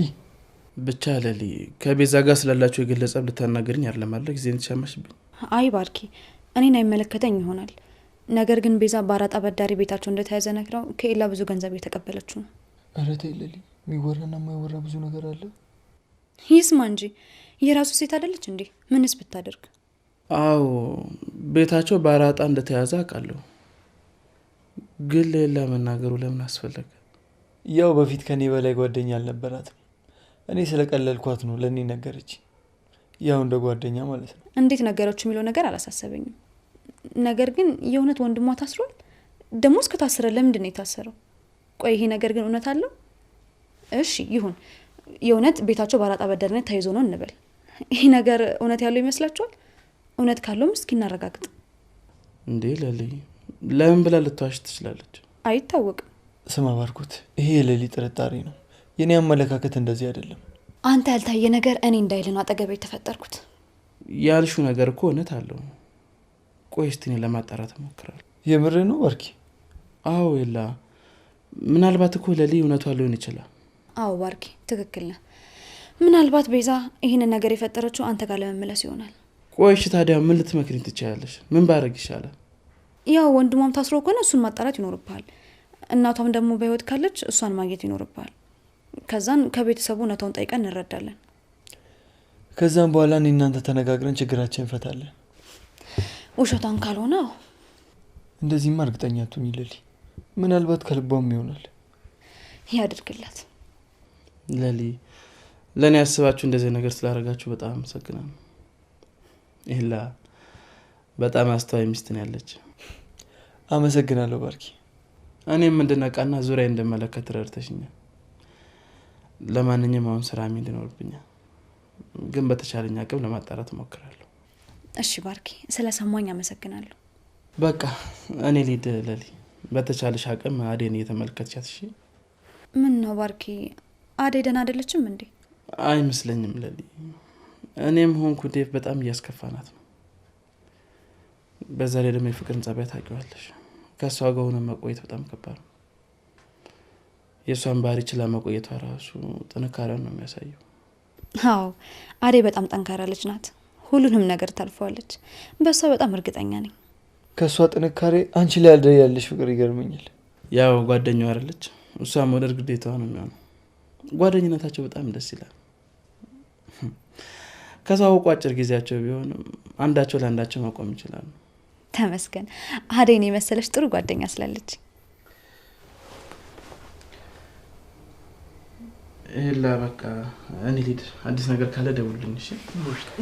ብቻ ለሊ ከቤዛ ጋር ስላላችሁ የገለጸብ ልታናገርኝ አይደለም አለ ጊዜ ተሻማሽብኝ። አይ ባርኪ እኔን አይመለከተኝ ይሆናል። ነገር ግን ቤዛ ባራጣ በዳሪ ቤታቸው እንደተያዘ ነግረው ከኤላ ብዙ ገንዘብ እየተቀበለችው ነው። ኧረ ተይ ለሊ፣ የሚወራና የማይወራ ብዙ ነገር አለ። ይስማ እንጂ የራሱ ሴት አይደለች እንዴ? ምንስ ብታደርግ? አዎ ቤታቸው ባራጣ እንደተያዘ አውቃለሁ። ግን ሌላ መናገሩ ለምን አስፈለገ? ያው በፊት ከኔ በላይ ጓደኛ አልነበራትም። እኔ ስለቀለልኳት ነው ለኔ ነገረች። ያው እንደ ጓደኛ ማለት ነው። እንዴት ነገሮች የሚለው ነገር አላሳሰበኝም። ነገር ግን የእውነት ወንድሟ ታስሯል? ደግሞ እስከታሰረ ለምንድን ነው የታሰረው? ቆይ ይሄ ነገር ግን እውነት አለው? እሺ ይሁን፣ የእውነት ቤታቸው ባራጣ በዳሪነት ተይዞ ነው እንበል። ይሄ ነገር እውነት ያለው ይመስላችኋል? እውነት ካለውም እስኪ እናረጋግጥ። እንዴ ለሊ ለምን ብላ ልትዋሽ ትችላለች? አይታወቅም። ስማ ባርኮት፣ ይሄ የሌሊ ጥርጣሬ ነው። የኔ አመለካከት እንደዚህ አይደለም። አንተ ያልታየ ነገር እኔ እንዳይል ነው አጠገቤ ተፈጠርኩት። ያልሽው ነገር እኮ እውነት አለው። ቆይ እስቲ እኔ ለማጣራት እሞክራለሁ። የምር ነው ባርኪ? አዎ የላ ምናልባት እኮ ለሊ እውነቷ ሊሆን ይችላል። አዎ ባርኪ ትክክል ነህ። ምናልባት ቤዛ ይህንን ነገር የፈጠረችው አንተ ጋር ለመመለስ ይሆናል። ቆይ እሺ ታዲያ ምን ልትመክሪኝ ትችያለሽ? ምን ባረግ ይሻላል? ያው ወንድሟም ታስሮ ከሆነ እሱን ማጣራት ይኖርብሃል። እናቷም ደግሞ በህይወት ካለች እሷን ማግኘት ይኖርብሃል። ከዛን ከቤተሰቡ እውነታውን ጠይቀን እንረዳለን። ከዛም በኋላ እኔ እናንተ ተነጋግረን ችግራችን እንፈታለን። ውሸቷን ካልሆነ እንደዚህማ እርግጠኛ አትሁኝ ለሊ። ምናልባት ከልቧም ይሆናል። ያድርግላት። ለእኔ ያስባችሁ እንደዚህ ነገር ስላደረጋችሁ በጣም አመሰግናለሁ። ይላ በጣም አስተዋይ ሚስት ነው ያለች። አመሰግናለሁ ባርኪ። እኔም እንድነቃና ዙሪያ እንደመለከት ረድተሽኛል። ለማንኛውም አሁን ስራ ምን ይኖርብኛል፣ ግን በተቻለኝ አቅም ለማጣራት እሞክራለሁ። እሺ ባርኪ፣ ስለሰማኝ አመሰግናለሁ። በቃ እኔ ልሂድ። ለሊ በተቻለሽ አቅም አዴን እየተመለከትሻት እሺ? ምን ነው ባርኪ፣ አዴ ደህና አይደለችም እንዴ? አይመስለኝም ለሊ። እኔም ሆንኩ ዴቭ በጣም እያስከፋናት ነው። በዛ ላይ ደግሞ የፍቅርን ጸባይ ታውቂዋለሽ። ከሷ ጋር ሆነ መቆየት በጣም ከባድ ነው። የሷን ባህሪ ችላ መቆየቷ ራሱ ጥንካሬውን ነው የሚያሳየው። አዎ አዴ በጣም ጠንካራ ልጅ ናት። ሁሉንም ነገር ታልፈዋለች። በሷ በጣም እርግጠኛ ነኝ። ከሷ ጥንካሬ አንቺ ላይ ያለሽ ፍቅር ይገርመኛል። ያው ጓደኛው አይደለች፣ እሷ መውደድ ግዴታዋ ነው የሚሆነው። ጓደኝነታቸው በጣም ደስ ይላል። ከዛው አጭር ጊዜያቸው ቢሆንም አንዳቸው ለአንዳቸው መቆም ይችላሉ። ተመስገን አዴን የመሰለች ጥሩ ጓደኛ ስላለች። ይላ በቃ እኔ ልሂድ። አዲስ ነገር ካለ ደውልልኝ እሺ?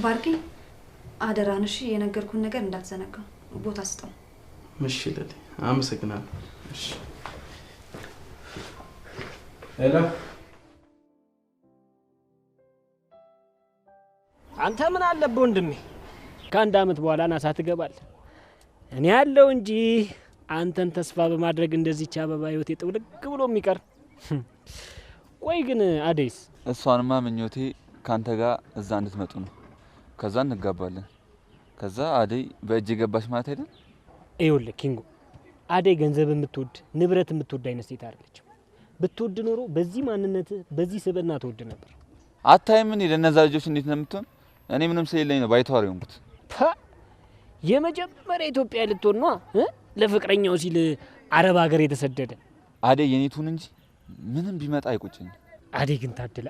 ባርኪ አደራን እሺ፣ የነገርኩን ነገር እንዳትዘነጋ፣ ቦታ ስጠው። እሺ ለሊ፣ አመሰግናለሁ። እሺ ሄሎ። አንተ ምን አለብህ ወንድሜ? ከአንድ አመት በኋላ ናሳ ትገባለህ። እኔ ያለው እንጂ አንተን ተስፋ በማድረግ እንደዚህ አበባ ህይወት ጥውልግ ብሎ የሚቀር። ቆይ ግን አዴስ? እሷንማ ምኞቴ ካንተ ጋር እዛ እንድትመጡ ነው። ከዛ እንጋባለን። ከዛ አዴ በእጅ ገባሽ ማለት አይደል? ይኸውልህ ኪንጎ፣ አዴ ገንዘብ የምትወድ ንብረት የምትወድ አይነት ሴት አይደለችም። ብትወድ ኖሮ በዚህ ማንነት በዚህ ስብዕና ትወድ ነበር። አታይም? እኔ ለነዛ ልጆች እንዴት ነው የምትሆን? እኔ ምንም ስለሌለኝ ነው ባይተዋር የሆንኩት። የመጀመሪያ ኢትዮጵያ ልትሆን ነው ለፍቅረኛው ሲል አረብ ሀገር የተሰደደ። አዴ የኔቱን እንጂ ምንም ቢመጣ አይቆጭኝ። አዴ ግን ታድላ።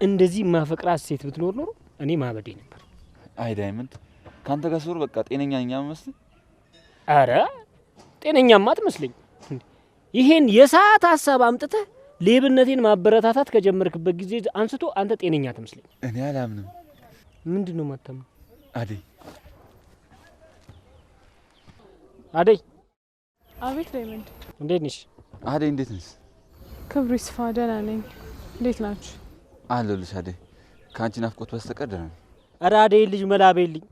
እንደዚህ ማፈቅራት ሴት ብትኖር ኖሮ እኔ ማበዴ ነበር። አይ ዳይመንድ፣ ካንተ ጋር ሱር በቃ ጤነኛ ነኝ መስል። አረ ጤነኛማ አትመስለኝ። ይሄን የሰዓት ሀሳብ አምጥተህ ሌብነቴን ማበረታታት ከጀመርክበት ጊዜ አንስቶ አንተ ጤነኛ አትመስለኝ። እኔ አላምንም። ምንድነው ማተም? አዴ አዴ። አቤት ዳይመንድ፣ እንዴት ነሽ? አዴ እንዴት ነሽ? ክብሩ ይስፋ፣ ደህና ነኝ። እንዴት ናችሁ? አለሁልሽ አዴ። ከአንቺ ናፍቆት በስተቀር ደህና ነኝ። ኧረ አዴ ልጅ መላቤልኝ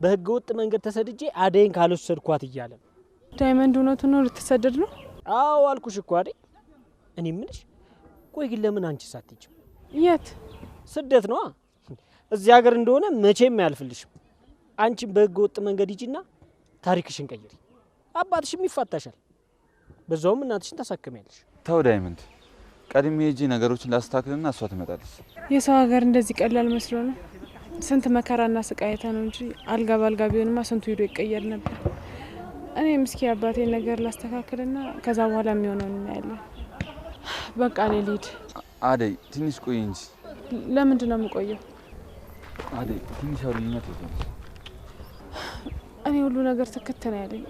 በህገ ወጥ መንገድ ተሰድጄ አዴን ካልወሰድኳት እያለ ዳይመንድ፣ እውነቱን ነው? ልትሰደድ ነው? አዎ አልኩሽ እኮ አዴ። እኔ ምንሽ? ቆይ ግን ለምን አንቺ ሳትሄጂም? የት? ስደት ነዋ። እዚህ ሀገር እንደሆነ መቼም አያልፍልሽም። አንቺም በህገ ወጥ መንገድ ሂጂና ታሪክሽን ቀይሪ። አባትሽም ይፋታሻል፣ በዛውም እናትሽን ታሳክሚያለሽ። ተው ዳይመንድ፣ ቀድሜ ሄጄ ነገሮችን ላስተካክልና እሷ ትመጣለች። የሰው ሀገር እንደዚህ ቀላል መስሎ ነው? ስንት መከራና ስቃይታ ነው እንጂ አልጋ ባልጋ ቢሆንማ ስንቱ ሄዶ ይቀየር ነበር። እኔም እስኪ አባቴን ነገር ላስተካክልና ከዛ በኋላ የሚሆነው እናያለን። በቃ እኔ ልሂድ። አደይ ትንሽ ቆይ እንጂ። ለምንድን ነው የምቆየው? አደይ ትንሽ አውሪኝና ትሄጃለሽ። እኔ ሁሉ ነገር ትክት ነው ያለኝ።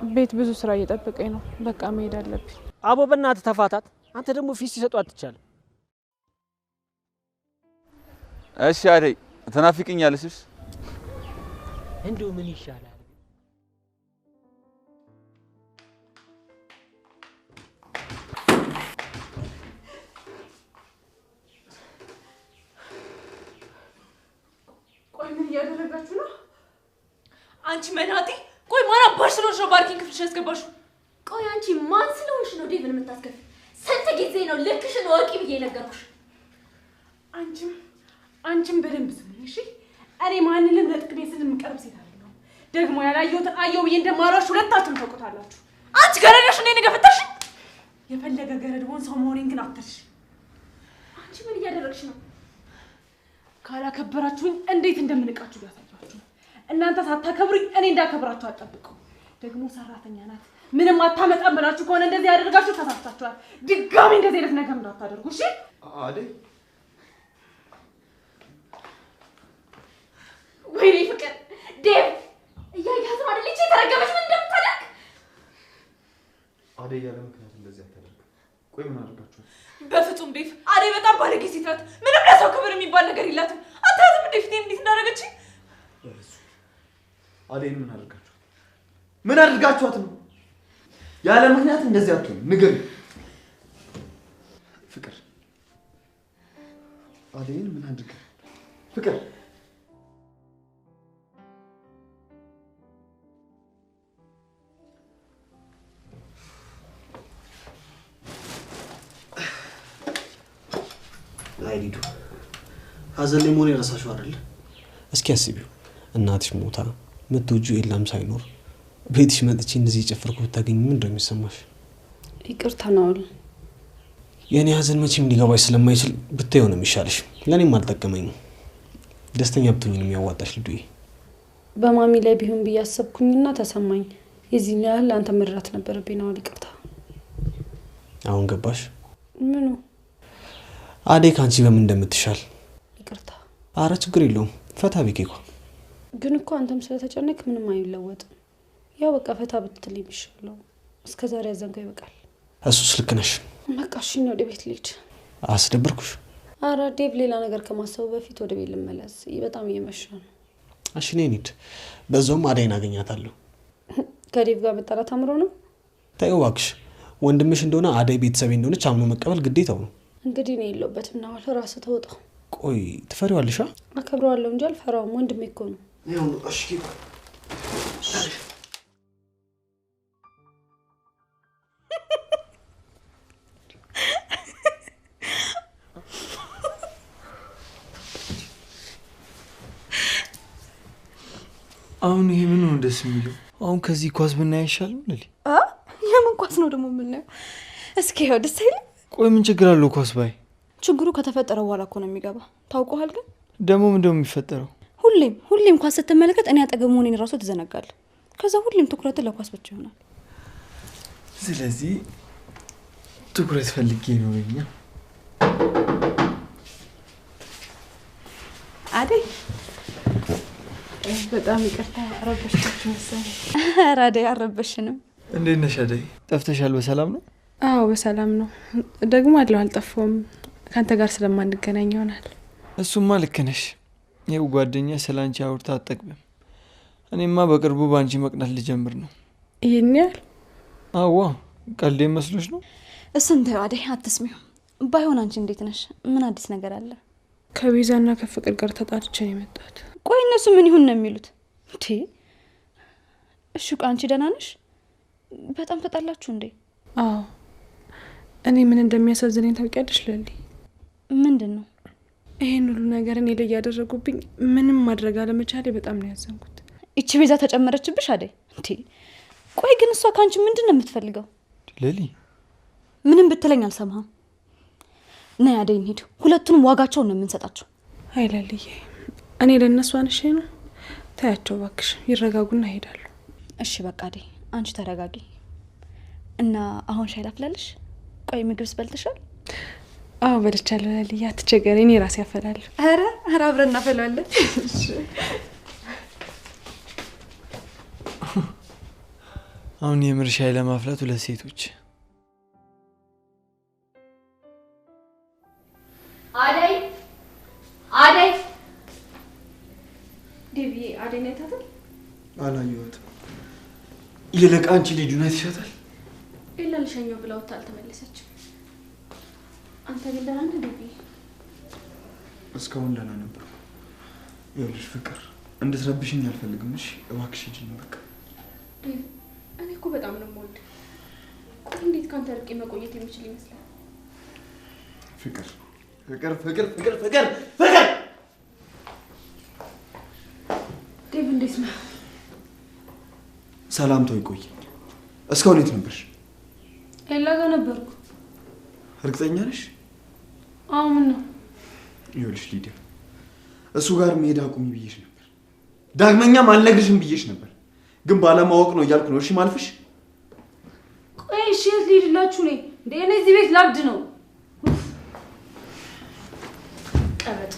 ቤት ብዙ ስራ እየጠበቀኝ ነው። በቃ መሄድ አለብኝ። አቦ በእናትህ ተፋታት። አንተ ደግሞ ፊት ሲሰጡ አትቻልም። እሺ አደይ ትናፍቅኛለሽ። እንደው ምን ይሻላል? ቆይ ምን እያደረጋችሁ ነው? አንቺ መናጤ! ቆይ ማን አባሽ ስለሆንሽ ነው ባርኪን ክፍልሽ ያስገባሽው? ቆይ አንቺ ማን ስለሆንሽ ነው ዴቭን የምታስከፊ? ስንት ጊዜ ነው ልክሽን ወቂ ብዬ ነገርኩሽ? አንቺም በደንብ ስሙኝ እሺ። እኔ ማንንም ለጥቅሜ ስል የምቀርብ ሴት አይደለሁም። ደግሞ ያላየሁትን አየሁ ብዬ እንደማላሽ ሁለታችሁም ታውቁታላችሁ። አንቺ ገረዳሽ እንዴ ነገፈተሽ? የፈለገ ገረድ ሆን ሰው መሆኔን ግን አትርሽ። አንቺ ምን እያደረግሽ ነው? ካላከበራችሁኝ እንዴት እንደምንቃችሁ ያሳያችሁ። እናንተ ሳታከብሩኝ እኔ እንዳከብራችሁ አጠብቁ። ደግሞ ሰራተኛ ናት ምንም አታመጣም ብላችሁ ከሆነ እንደዚህ ያደርጋችሁ ተሳስታችኋል። ድጋሚ እንደዚህ አይነት ነገር እንዳታደርጉ እሺ? አደይ ወይኔ ፍቅር ዴቭ እያያት ነው አይደል? እቺ ተረገመች ምን እንደምታደርግ አደይ ያለ ምክንያት እንደዚህ አታደርግ። ቆይ ምን አድርጋችሁ? በፍጹም ዴቭ፣ አደይ በጣም ባለጌ ሴት ናት። ምንም ለሰው ክብር የሚባል ነገር የላትም። አታያትም እንዴ ፊቴን እንዴት እንዳደረገች? አደይን ምን አድርጋችሁ? ምን አድርጋችኋት ነው? ያለ ምክንያት እንደዚህ አትሆን። ንገር ፍቅር፣ አደይን ምን አድርጋ? ፍቅር አይዲዱ ሀዘን ላይ መሆን የራሳችሁ አይደል? እስኪ አስቢው፣ እናትሽ ሞታ የምትወጂው የለም ሳይኖር ቤትሽ መጥቼ እንደዚህ የጨፈርኩ ብታገኝ ምን እንደሚሰማሽ? ይቅርታ ናውል። የኔ ሀዘን መቼም ሊገባሽ ስለማይችል ብታየው ነው የሚሻልሽ። ለኔም አልጠቀመኝም። ደስተኛ ብትሆኚ ነው የሚያዋጣሽ ልዱዬ። በማሚ ላይ ቢሆን ብዬ አሰብኩኝና ተሰማኝ። የዚህን ያህል አንተ መድራት ነበረብኝ ናውል። ይቅርታ። አሁን ገባሽ? ምኑ? አደይ ካንቺ በምን እንደምትሻል። ይቅርታ። አረ ችግር የለውም። ፈታ ቢኬኳ ግን እኮ አንተም ስለተጨነቅ ምንም አይለወጥም። ያው በቃ ፈታ ብትል የሚሻለው። እስከዛሬ ያዘንከው ይበቃል። እሱስ ልክ ነሽ። በቃ እሺ፣ ነው ወደ ቤት ልሂድ። አስደብርኩሽ? አረ ዴቭ፣ ሌላ ነገር ከማሰቡ በፊት ወደ ቤት ልመለስ። በጣም እየመሸ ነው። እሺ ነይ እንሂድ። በዛውም አደይን አገኛታለሁ። ከዴቭ ጋር መጣላት አምሮ ነው? ተይው እባክሽ። ወንድምሽ እንደሆነ አደይ ቤተሰቤ እንደሆነች አምኖ መቀበል ግዴታው ነው። እንግዲህ ነው የለውበትም ነው ራስህ ተወጣው። ቆይ ትፈሪዋለሽ? አከብረዋለሁ እንጂ አልፈራውም። ወንድሜ እኮ ነው። ይሁን እሺ። አሁን ይሄ ምን ነው ደስ የሚለው? አሁን ከዚህ ኳስ ብናይ አይሻልም? ለሊ የምን ኳስ ነው ደግሞ የምናየው? እስኪ ይኸው ደስ አይልም? ቆይ ምን ችግር አለው ኳስ ባይ? ችግሩ ከተፈጠረ በኋላ እኮ ነው የሚገባ። ታውቀዋል። ግን ደግሞ ምንድነው የሚፈጠረው? ሁሌም ኳስ ስትመለከት እኔ አጠገብ መሆኔን ራሱ ትዘነጋለህ። ከዛ ሁሌም ትኩረት ለኳስ ብቻ ይሆናል። ስለዚህ ትኩረት ፈልጌ ነው ለኛ። አደይ በጣም ይቅርታ አረበሽኩሽ መሰለኝ። ኧረ አደይ አረበሽንም። እንዴት ነሽ አደይ? ጠፍተሻል። በሰላም ነው? አዎ በሰላም ነው። ደግሞ አለው አልጠፋሁም። ካንተ ጋር ስለማንገናኝ ይሆናል። እሱማ ልክ ነሽ። ይኸው ጓደኛ ስላንቺ አውርታ አትጠግብም። እኔማ በቅርቡ ባንቺ መቅናት ልጀምር ነው። ይሄን ያህል? አዋ ቀልዴ መስሎሽ ነው? እሱን ተይው አደይ፣ አትስሚው። ባይሆን አንቺ እንዴት ነሽ? ምን አዲስ ነገር አለ? ከቤዛና ከፍቅር ጋር ተጣልቼ ነው የመጣሁት። ቆይ እነሱ ምን ይሁን ነው የሚሉት? እንዴ እሺ፣ አንቺ ደህና ነሽ? በጣም ተጣላችሁ እንዴ? አዎ። እኔ ምን እንደሚያሳዝነኝ ታውቂያለሽ ለሊ? ምንድን ነው? ይሄን ሁሉ ነገር እኔ ላይ ያደረጉብኝ ምንም ማድረግ አለመቻሌ በጣም ነው ያዘንኩት። እቺ ቤዛ ተጨመረችብሽ አደይ? እንዴ ቆይ ግን እሷ ካንቺ ምንድን ነው የምትፈልገው? ለሊ ምንም ብትለኝ አልሰማህም። ነይ አደይ እንሂድ። ሁለቱንም ዋጋቸውን ነው የምንሰጣቸው። አይ ለልዬ፣ እኔ ለእነሱ አንሼ ነው። ታያቸው እባክሽ፣ ይረጋጉና ይሄዳሉ። እሺ በቃ አደይ አንቺ ተረጋጊ እና አሁን ሻይ ላፍላለሽ? ቆይ ምግብስ በልተሻል? አዎ በልቻለሁ ለልዬ፣ አትቸገሪ፣ እኔ ራሴ ያፈላለሁ። ኧረ አብረን እናፈላለን። አሁን የምር ሻይ ለማፍላት ሁለት ሴቶች። አደይ አደይ ዴቪ አደይ ነው ታታ? አላየኋትም። ይልቅ አንቺ ልጁን አይተሻታል? ኢላል ሸኞ ብለው አልተመለሰችም። አንተ ግን ደህና ነህ ዴቪ? እስካሁን ደህና ነበር። ይኸውልሽ ፍቅር እንድትረብሽኝ አልፈልግም። እሺ እባክሽ ሂጂኝ በቃ። እኔ እኮ በጣም ነው የምወድህ። እንዴት ካንተ ርቄ መቆየት የሚችል ይመስላል? ፍቅር ፍቅር ፍቅር ፍቅር ፍቅር ፍቅር ዴቭ እንዴት ነህ? ሰላምታው ይቆይ። እስካሁን የት ነበርሽ? ኤላ ጋር ነበርኩ። እርግጠኛ ነሽ? አዎ ምን ነው? ይኸውልሽ ሊዲያ፣ እሱ ጋር መሄድ አቁሚ ብዬሽ ነበር። ዳግመኛም አልነግርሽም ብዬሽ ነበር። ግን ባለማወቅ ነው እያልኩ ነው። እሺ ማልፍሽ? ቆይ እሺ የት ልሂድላችሁ ነኝ እንዴ? እኔ እዚህ ቤት ላብድ ነው። ቀበጥ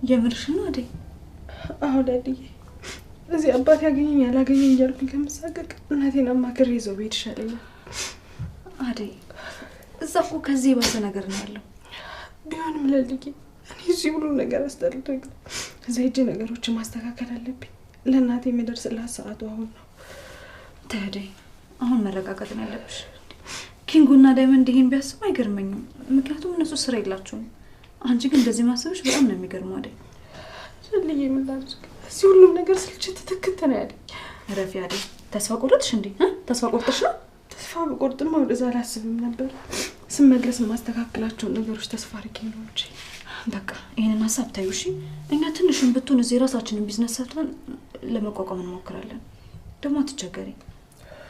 የምርሽ ነው አደይ? አሁን ዳድዬ እዚህ አባት ያገኘኝ ያላገኘኝ እያልኩኝ ከምሳቀቅ እናቴን አማክሬ ይዘው ብሄድ ይሻለኛል። አደይ እዛ እኮ ከዚህ የባሰ ነገር ነው ያለው። ቢሆንም ለልዬ እኔ እዚህ ሁሉ ነገር አስጠልቶኝ እዛ ሄጄ ነገሮችን ማስተካከል አለብኝ። ለእናቴ የሚደርስላት ሰዓቱ አሁን ነው። ታዲያ አሁን መረጋጋት ነው ያለብሽ። ኪንጉና ዳይመንድ ይሄን ቢያስቡ አይገርመኝም፣ ምክንያቱም እነሱ ስራ የላቸውም። አንቺ ግን እንደዚህ ማሰብሽ በጣም ነው የሚገርመው አደይ። ለልዬ ምን ላድርግ? እዚህ ሁሉም ነገር ስልችት ትክክት ነው ያለኝ። ረፊ አደይ ተስፋ ቆረጥሽ እንዴ? ተስፋ ቆርጠሽ ነው? ተስፋ በቆርጥማ ወደዛ አላስብም ነበር። ስመለስ ማስተካከላቸውን ነገሮች ተስፋ አድርጌ ነው እንጂ። በቃ ይሄንን ሀሳብ ታዩ እሺ። እኛ ትንሽም ብትሆን እዚህ ራሳችንን ቢዝነስ ሰርተን ለመቋቋም እንሞክራለን። ደግሞ አትቸገሪ፣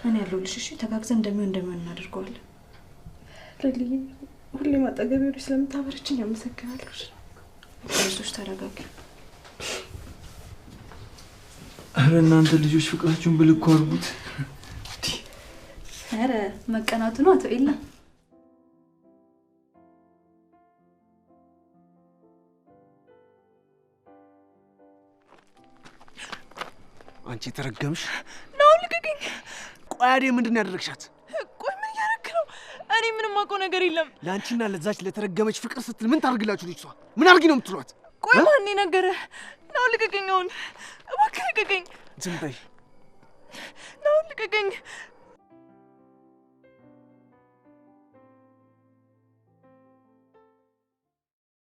እኔ ያለሁልሽ እሺ። ተጋግዘን እንደሚሆን እናደርገዋለን። ለልዬ ሁሌም አጠገቤ ሆነሽ ስለምታበረችኝ አመሰግናለሁ። አይዞሽ ተረጋጊ። ኧረ እናንተ ልጆች ፍቅራችሁን ብልኩ አድርጉት። ኧረ መቀናቱ ነው አቶ ኤላ። አንቺ ተረገምሽ ነው ልቀቀኝ። ቆይ አደይ ምንድን ነው ያደረግሻት? ቆይ ምን ያደረክ ነው? እኔ ምንም አውቀው ነገር የለም። ለአንቺና ለዛች ለተረገመች ፍቅር ስትል ምን ታርግላችሁ? ልጅቷ ምን አርጊ ነው የምትሏት? ቆይ ማን ነገረህ? ነው ልቀቀኝ። አሁን እባክህ ልቀቀኝ። ዝም በይ። ነው ልቀቀኝ።